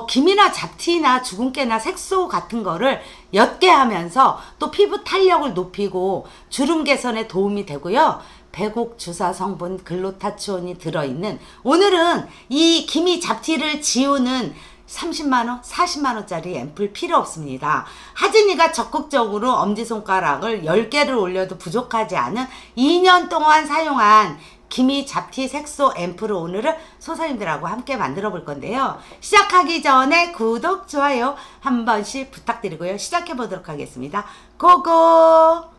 기미나 잡티나 주근깨나 색소 같은 거를 옅게 하면서 또 피부 탄력을 높이고 주름 개선에 도움이 되고요. 배곡주사 성분 글루타치온이 들어있는, 오늘은 이 기미 잡티를 지우는 30만원, 40만원짜리 앰플 필요 없습니다. 하진이가 적극적으로 엄지손가락을 10개를 올려도 부족하지 않은 2년 동안 사용한 기미 잡티 색소 앰플을 오늘은 소사님들하고 함께 만들어 볼 건데요. 시작하기 전에 구독, 좋아요 한 번씩 부탁드리고요. 시작해 보도록 하겠습니다. 고고!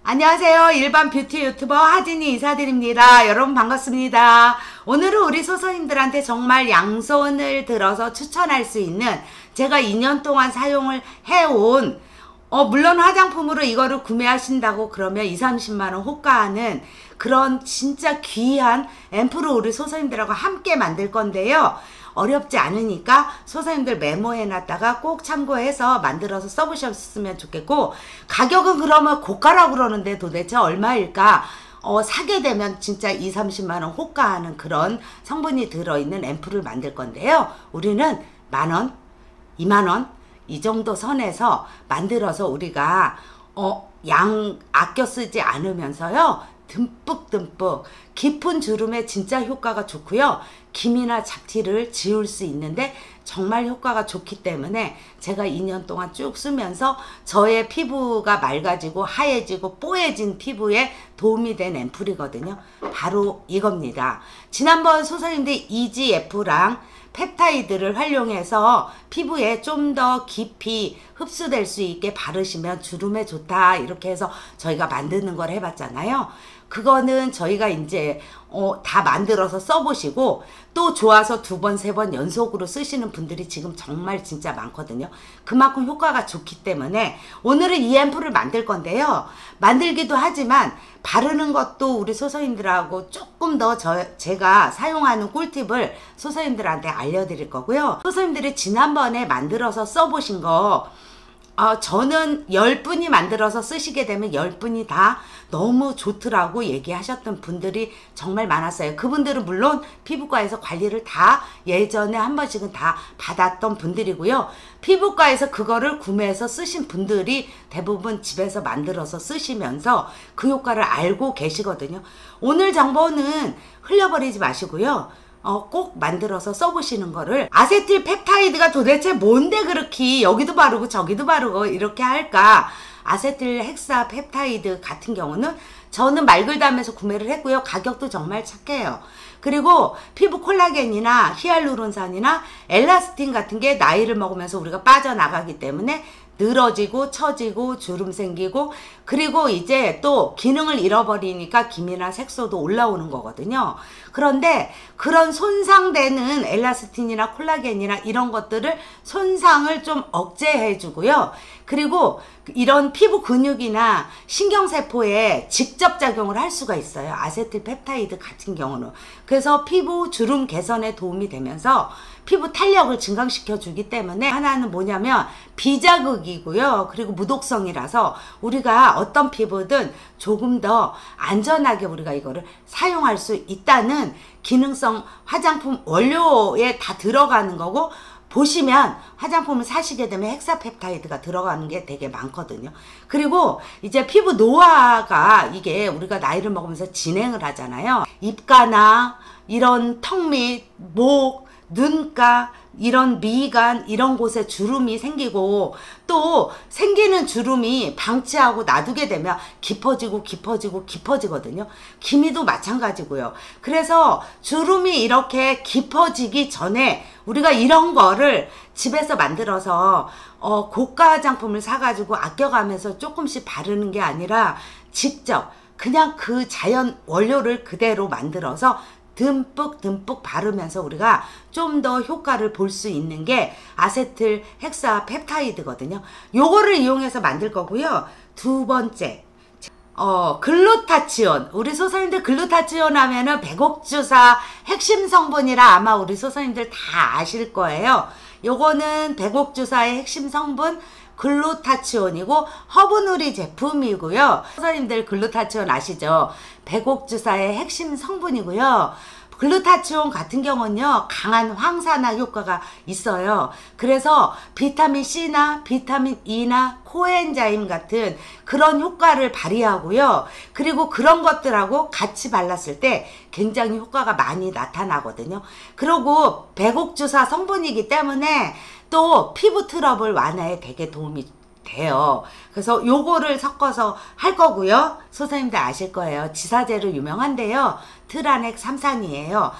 안녕하세요. 일반 뷰티 유튜버 하진이 인사드립니다. 여러분 반갑습니다. 오늘은 우리 소서님들한테 정말 양손을 들어서 추천할 수 있는, 제가 2년 동안 사용을 해온, 물론 화장품으로 이거를 구매하신다고 그러면 20-30만원 호가하는 그런 진짜 귀한 앰플을 우리 소서님들하고 함께 만들 건데요. 어렵지 않으니까 소사님들 메모해놨다가 꼭 참고해서 만들어서 써보셨으면 좋겠고, 가격은 그러면 고가라고 그러는데 도대체 얼마일까? 사게 되면 진짜 20-30만원 호가하는 그런 성분이 들어있는 앰플을 만들 건데요. 우리는 만원, 2만원 이 정도 선에서 만들어서 우리가 양 아껴 쓰지 않으면서요, 듬뿍듬뿍 깊은 주름에 진짜 효과가 좋고요. 기미나 잡티를 지울 수 있는데 정말 효과가 좋기 때문에 제가 2년 동안 쭉 쓰면서 저의 피부가 맑아지고 하얘지고 뽀얘진 피부에 도움이 된 앰플이거든요. 바로 이겁니다. 지난번 소사님들 EGF랑 펩타이드를 활용해서 피부에 좀 더 깊이 흡수될 수 있게 바르시면 주름에 좋다, 이렇게 해서 저희가 만드는 걸 해봤잖아요. 그거는 저희가 이제 다 만들어서 써보시고 또 좋아서 2번, 3번 연속으로 쓰시는 분들이 지금 정말 진짜 많거든요. 그만큼 효과가 좋기 때문에 오늘은 이 앰플을 만들 건데요. 만들기도 하지만 바르는 것도 우리 소서님들하고 조금 더 제가 사용하는 꿀팁을 소서님들한테 알려드릴 거고요. 소서님들이 지난번에 만들어서 써보신 거, 저는 10분이 만들어서 쓰시게 되면 10분이 다 너무 좋더라고 얘기하셨던 분들이 정말 많았어요. 그분들은 물론 피부과에서 관리를 다 예전에 한 번씩은 다 받았던 분들이고요. 피부과에서 그거를 구매해서 쓰신 분들이 대부분 집에서 만들어서 쓰시면서 그 효과를 알고 계시거든요. 오늘 정보는 흘려버리지 마시고요. 꼭 만들어서 써보시는 거를, 아세틸 펩타이드가 도대체 뭔데 그렇게 여기도 바르고 저기도 바르고 이렇게 할까? 아세틸 헥사 펩타이드 같은 경우는 저는 말글담에서 구매를 했고요. 가격도 정말 착해요. 그리고 피부 콜라겐이나 히알루론산이나 엘라스틴 같은 게 나이를 먹으면서 우리가 빠져나가기 때문에 늘어지고 처지고 주름 생기고, 그리고 이제 또 기능을 잃어버리니까 기미나 색소도 올라오는 거거든요. 그런데 그런 손상되는 엘라스틴이나 콜라겐이나 이런 것들을 손상을 좀 억제해 주고요. 그리고 이런 피부 근육이나 신경세포에 직접 작용을 할 수가 있어요. 아세틸 펩타이드 같은 경우는. 그래서 피부 주름 개선에 도움이 되면서 피부 탄력을 증강시켜 주기 때문에, 하나는 뭐냐면 비자극이고요. 그리고 무독성이라서 우리가 어떤 피부든 조금 더 안전하게 우리가 이거를 사용할 수 있다는 기능성 화장품 원료에 다 들어가는 거고, 보시면 화장품을 사시게 되면 헥사펩타이드가 들어가는 게 되게 많거든요. 그리고 이제 피부 노화가 이게 우리가 나이를 먹으면서 진행을 하잖아요. 입가나 이런 턱 밑, 목, 눈가, 이런 미간 이런 곳에 주름이 생기고, 또 생기는 주름이 방치하고 놔두게 되면 깊어지고 깊어지고 깊어지거든요. 기미도 마찬가지고요. 그래서 주름이 이렇게 깊어지기 전에 우리가 이런 거를 집에서 만들어서 고가 화장품을 사가지고 아껴가면서 조금씩 바르는 게 아니라 직접 그냥 그 자연 원료를 그대로 만들어서 듬뿍 바르면서 우리가 좀 더 효과를 볼 수 있는 게 아세틸 헥사 펩타이드거든요. 요거를 이용해서 만들 거고요. 2번째, 글루타치온. 우리 소사님들 글루타치온 하면은 백옥주사 핵심 성분이라 아마 우리 소사님들 다 아실 거예요. 요거는 백옥주사의 핵심 성분 글루타치온이고 허브누리 제품이고요. 소사님들 글루타치온 아시죠? 백옥주사의 핵심 성분이고요. 글루타치온 같은 경우는요, 강한 황산화 효과가 있어요. 그래서 비타민 C나 비타민 E나 코엔자임 같은 그런 효과를 발휘하고요. 그리고 그런 것들하고 같이 발랐을 때 굉장히 효과가 많이 나타나거든요. 그리고 백옥주사 성분이기 때문에 또 피부 트러블 완화에 되게 도움이 돼요. 그래서 요거를 섞어서 할 거고요. 선생님들 아실 거예요. 지사제로 유명한데요. 트라넥 3산이에요.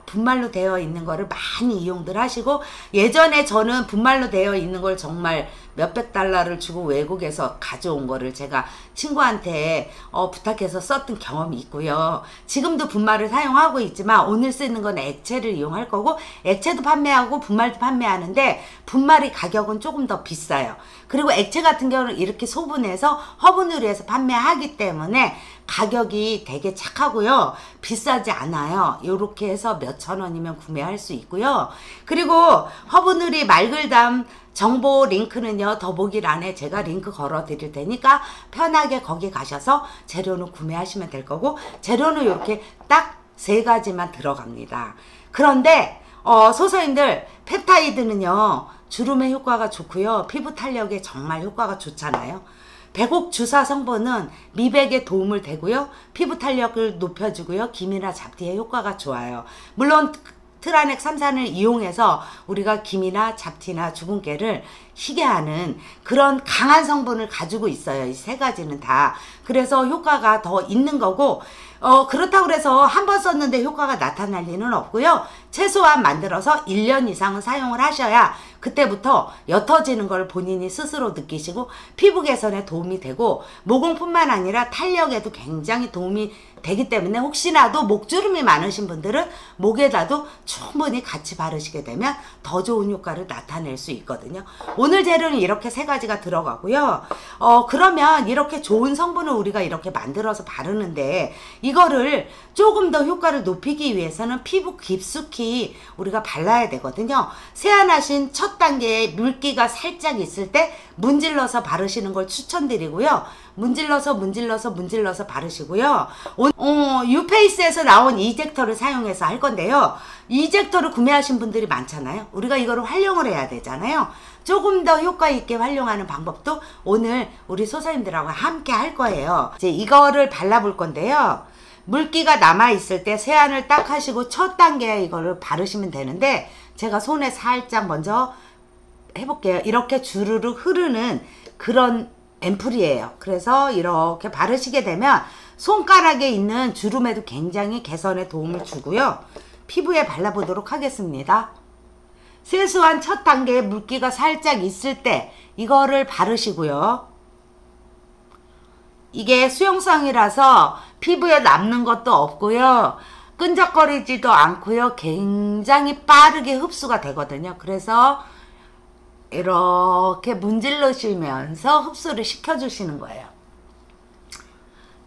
분말로 되어 있는 거를 많이 이용들 하시고, 예전에 저는 분말로 되어 있는 걸 정말 몇백 달러를 주고 외국에서 가져온 거를 제가 친구한테 부탁해서 썼던 경험이 있고요. 지금도 분말을 사용하고 있지만 오늘 쓰는 건 액체를 이용할 거고, 액체도 판매하고 분말도 판매하는데 분말이 가격은 조금 더 비싸요. 그리고 액체 같은 경우는 이렇게 소분해서 허브누리에서 판매하기 때문에 가격이 되게 착하고요. 비싸지 않아요. 요렇게 해서 몇천 원이면 구매할 수 있고요. 그리고 허브누리 말글담 정보 링크는요, 더보기란에 제가 링크 걸어 드릴 테니까 편하게 거기 가셔서 재료는 구매하시면 될 거고, 재료는 이렇게 딱 3가지만 들어갑니다. 그런데 소서님들, 펩타이드는요 주름의 효과가 좋고요, 피부 탄력에 정말 효과가 좋잖아요. 백옥주사 성분은 미백에 도움을 되고요, 피부 탄력을 높여주고요, 기미나 잡티에 효과가 좋아요. 물론 트라넥 3산을 이용해서 우리가 기미나 잡티나 주근깨를 희게 하는 그런 강한 성분을 가지고 있어요. 이 3가지는 다. 그래서 효과가 더 있는 거고, 그렇다고 해서 한 번 썼는데 효과가 나타날 리는 없고요. 최소한 만들어서 1년 이상은 사용을 하셔야 그때부터 옅어지는 걸 본인이 스스로 느끼시고 피부 개선에 도움이 되고, 모공뿐만 아니라 탄력에도 굉장히 도움이 되기 때문에 혹시라도 목주름이 많으신 분들은 목에다도 충분히 같이 바르시게 되면 더 좋은 효과를 나타낼 수 있거든요. 오늘 재료는 이렇게 3가지가 들어가고요. 그러면 이렇게 좋은 성분을 우리가 이렇게 만들어서 바르는데, 이거를 조금 더 효과를 높이기 위해서는 피부 깊숙이 우리가 발라야 되거든요. 세안하신 첫 단계에 물기가 살짝 있을 때 문질러서 바르시는 걸 추천드리고요. 문질러서 바르시고요. 유페이스에서 나온 이젝터를 사용해서 할 건데요. 이젝터를 구매하신 분들이 많잖아요. 우리가 이거를 활용을 해야 되잖아요. 조금 더 효과 있게 활용하는 방법도 오늘 우리 소사님들하고 함께 할 거예요. 이제 이거를 발라볼 건데요. 물기가 남아있을 때 세안을 딱 하시고 첫 단계에 이거를 바르시면 되는데, 제가 손에 살짝 먼저 해볼게요. 이렇게 주르륵 흐르는 그런 앰플이에요. 그래서 이렇게 바르시게 되면 손가락에 있는 주름에도 굉장히 개선에 도움을 주고요. 피부에 발라보도록 하겠습니다. 세수한 첫 단계에 물기가 살짝 있을 때 이거를 바르시고요. 이게 수용성이라서 피부에 남는 것도 없고요, 끈적거리지도 않고요, 굉장히 빠르게 흡수가 되거든요. 그래서 이렇게 문질러주면서 흡수를 시켜주시는 거예요.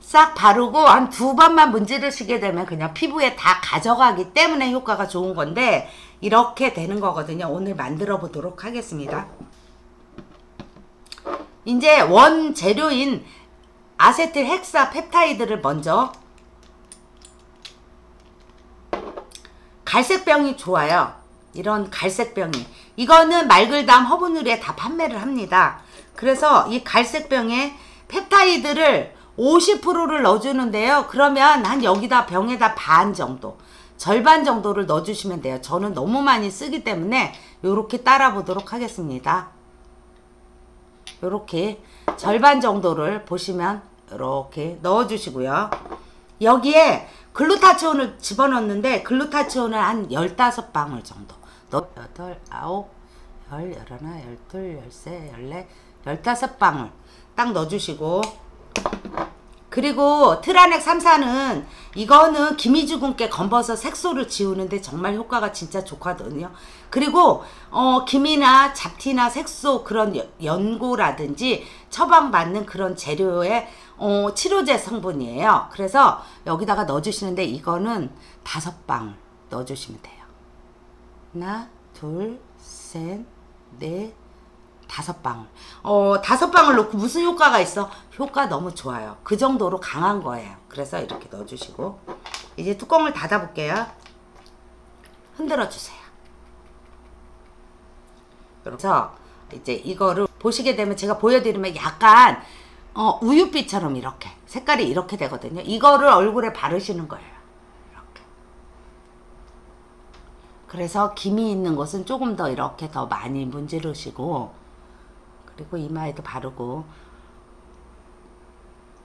싹 바르고 한 2번만 문지르시게 되면 그냥 피부에 다 가져가기 때문에 효과가 좋은 건데, 이렇게 되는 거거든요. 오늘 만들어 보도록 하겠습니다. 이제 원 재료인 아세틸 헥사 펩타이드를 먼저, 갈색병이 좋아요. 이런 갈색병이, 이거는 말글담 허브누리에 다 판매를 합니다. 그래서 이 갈색병에 펩타이드를 50%를 넣어주는데요. 그러면 한 여기다 병에다 반 정도, 절반 정도를 넣어주시면 돼요. 저는 너무 많이 쓰기 때문에 요렇게 따라 보도록 하겠습니다. 요렇게 절반 정도를 보시면 이렇게 넣어주시고요. 여기에 글루타치온을 집어넣는데, 글루타치온을 한 15방울 정도, 8, 9, 10, 11, 12, 13, 14, 15방울 딱 넣어주시고, 그리고 트라넥 3사는 이거는 기미주근깨 검버섯 색소를 지우는데 정말 효과가 진짜 좋거든요. 그리고 기미나 잡티나 색소 그런 연고라든지 처방받는 그런 재료의 치료제 성분이에요. 그래서 여기다가 넣어주시는데, 이거는 5방울 넣어주시면 돼요. 하나, 둘, 셋, 넷, 5방울. 5방울 넣고 무슨 효과가 있어? 효과 너무 좋아요. 그 정도로 강한 거예요. 그래서 이렇게 넣어주시고, 이제 뚜껑을 닫아 볼게요. 흔들어 주세요. 그래서 이제 이거를 보시게 되면 제가 보여드리면 약간 우유빛처럼 이렇게 색깔이 이렇게 되거든요. 이거를 얼굴에 바르시는 거예요. 이렇게. 그래서 기미 있는 곳은 조금 더 이렇게 더 많이 문지르시고, 그리고 이마에도 바르고.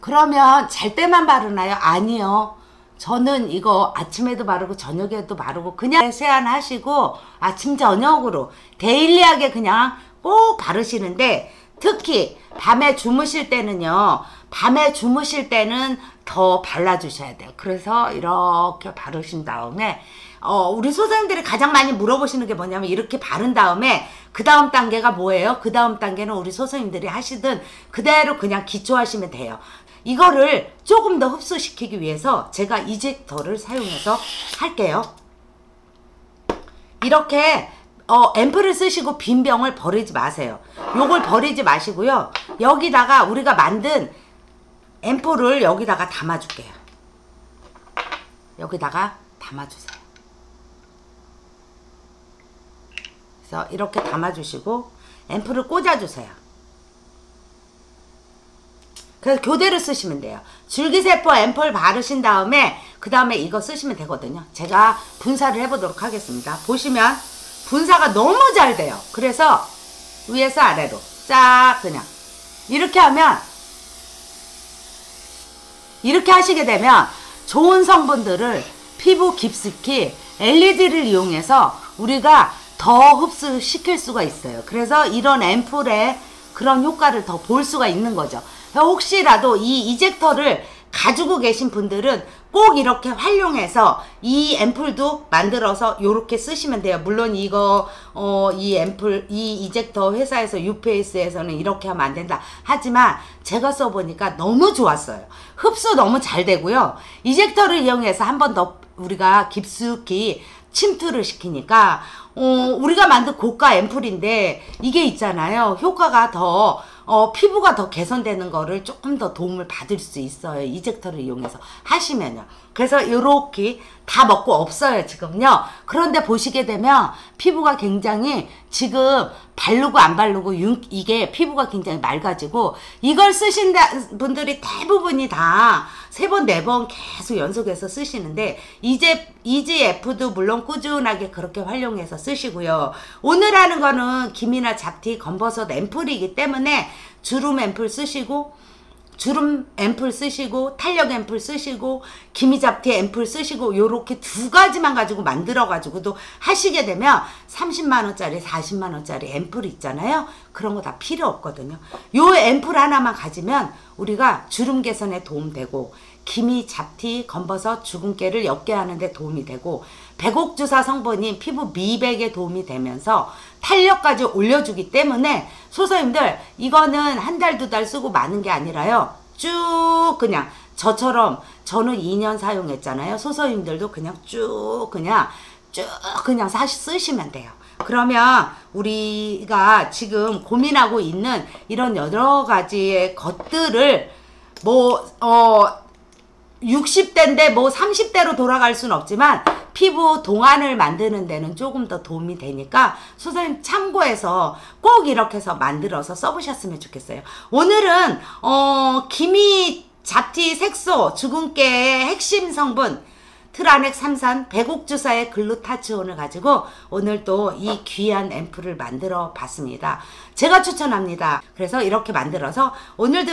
그러면 잘 때만 바르나요? 아니요. 저는 이거 아침에도 바르고 저녁에도 바르고 그냥 세안하시고 아침 저녁으로 데일리하게 그냥 꼭 바르시는데, 특히 밤에 주무실 때는요, 밤에 주무실 때는 더 발라주셔야 돼요. 그래서 이렇게 바르신 다음에 우리 소장님들이 가장 많이 물어보시는 게 뭐냐면, 이렇게 바른 다음에 그 다음 단계가 뭐예요? 그 다음 단계는 우리 소장님들이 하시든 그대로 그냥 기초하시면 돼요. 이거를 조금 더 흡수시키기 위해서 제가 이젝터를 사용해서 할게요. 이렇게 앰플을 쓰시고 빈 병을 버리지 마세요. 요걸 버리지 마시고요. 여기다가 우리가 만든 앰플을 여기다가 담아줄게요. 여기다가 담아주세요. 그래서 이렇게 담아주시고 앰플을 꽂아주세요. 그래서 교대로 쓰시면 돼요. 줄기세포 앰플 바르신 다음에 그 다음에 이거 쓰시면 되거든요. 제가 분사를 해보도록 하겠습니다. 보시면 분사가 너무 잘 돼요. 그래서 위에서 아래로 쫙 그냥 이렇게 하면, 이렇게 하시게 되면 좋은 성분들을 피부 깊숙이 LED를 이용해서 우리가 더 흡수시킬 수가 있어요. 그래서 이런 앰플의 그런 효과를 더 볼 수가 있는 거죠. 혹시라도 이 이젝터를 가지고 계신 분들은 꼭 이렇게 활용해서 이 앰플도 만들어서 요렇게 쓰시면 돼요. 물론 이거 이 앰플, 이 이젝터 회사에서 유페이스에서는 이렇게 하면 안 된다 하지만 제가 써보니까 너무 좋았어요. 흡수 너무 잘 되고요. 이젝터를 이용해서 한 번 더 우리가 깊숙이 침투를 시키니까 우리가 만든 고가 앰플인데 이게 있잖아요. 효과가 더 피부가 더 개선되는 거를 조금 더 도움을 받을 수 있어요. 이젝터를 이용해서 하시면요. 그래서 이렇게 다 먹고 없어요, 지금요. 그런데 보시게 되면 피부가 굉장히 지금 바르고 안 바르고 이게 피부가 굉장히 맑아지고, 이걸 쓰신 분들이 대부분이 다 3번, 4번 계속 연속해서 쓰시는데, 이지에프도 물론 꾸준하게 그렇게 활용해서 쓰시고요. 오늘 하는 거는 기미나 잡티, 검버섯 앰플이기 때문에 주름 앰플 쓰시고, 탄력 앰플 쓰시고, 기미잡티 앰플 쓰시고, 요렇게 2가지만 가지고 만들어가지고도 하시게 되면 30만원짜리, 40만원짜리 앰플 있잖아요. 그런 거 다 필요 없거든요. 요 앰플 하나만 가지면 우리가 주름 개선에 도움되고, 기미, 잡티, 검버섯, 주근깨를 옅게 하는데 도움이 되고, 백옥주사 성분인 피부 미백에 도움이 되면서 탄력까지 올려주기 때문에 소서님들 이거는 1달, 2달 쓰고 마는 게 아니라요. 쭉 그냥 저처럼 저는 2년 사용했잖아요. 소서님들도 그냥 쭉 그냥 쓰시면 돼요. 그러면 우리가 지금 고민하고 있는 이런 여러 가지의 것들을 60대인데 30대로 돌아갈 수는 없지만 피부 동안을 만드는 데는 조금 더 도움이 되니까 소장님 참고해서 꼭 이렇게 해서 만들어서 써보셨으면 좋겠어요. 오늘은 기미, 잡티, 색소, 주근깨의 핵심 성분 트라넥 3산 백옥주사의 글루타치온을 가지고 오늘 또 이 귀한 앰플을 만들어 봤습니다. 제가 추천합니다. 그래서 이렇게 만들어서 오늘도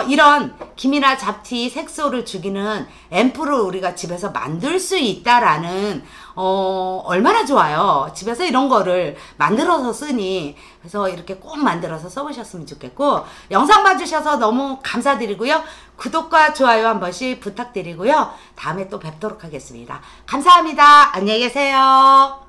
이런 기미나 잡티, 색소를 죽이는 앰플을 우리가 집에서 만들 수 있다라는 얼마나 좋아요. 집에서 이런 거를 만들어서 쓰니. 그래서 이렇게 꼭 만들어서 써보셨으면 좋겠고, 영상 봐주셔서 너무 감사드리고요. 구독과 좋아요 한 번씩 부탁드리고요. 다음에 또 뵙도록 하겠습니다. 감사합니다. 안녕히 계세요.